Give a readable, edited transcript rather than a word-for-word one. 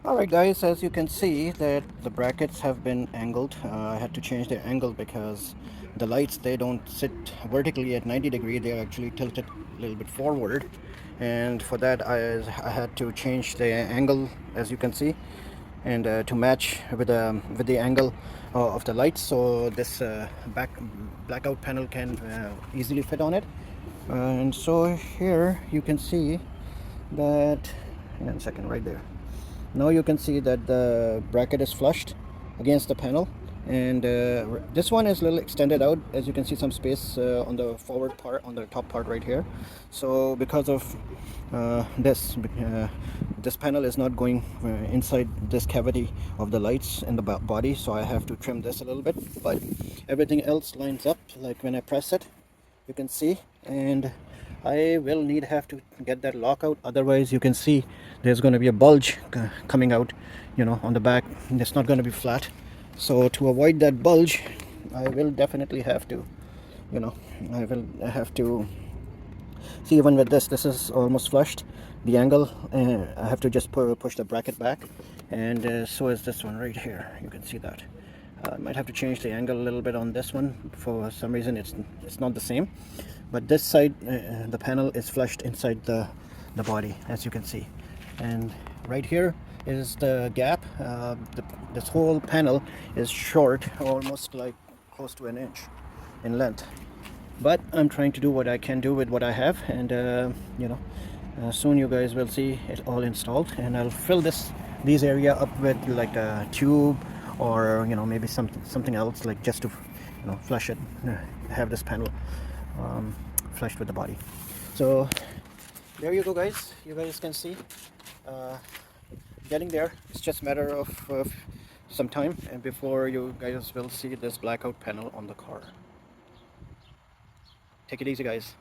Alright guys, as you can see that the brackets have been angled. I had to change their angle because the lights, they don't sit vertically at 90 degree, they're actually tilted a little bit forward, and for that I had to change the angle, as you can see, and to match with the angle of the lights, so this blackout panel can easily fit on it. And so here you can see that, hang on a second, right there. Now you can see that the bracket is flushed against the panel, and this one is a little extended out, as you can see some space on the forward part, on the top part right here. So because of this panel is not going inside this cavity of the lights in the body, so I have to trim this a little bit, but everything else lines up. Like when I press it, you can see, and I will have to get that lock out, otherwise you can see there's going to be a bulge coming out, on the back. It's not going to be flat, so to avoid that bulge I will definitely have to, you know I will have to see. Even with this is almost flushed, the angle, I have to just push the bracket back, and so is this one right here. You can see that. I might have to change the angle a little bit on this one. For some reason it's not the same, but this side, the panel is flushed inside the body, as you can see. And right here is the gap. This whole panel is short, almost like close to an inch in length, but I'm trying to do what I can do with what I have, and soon you guys will see it all installed, and I'll fill these area up with like a tube, or maybe something else, like just to flush it, have this panel flushed with the body. So there you go guys, you guys can see, uh, getting there. It's just a matter of some time, and before you guys will see this blackout panel on the car. Take it easy guys.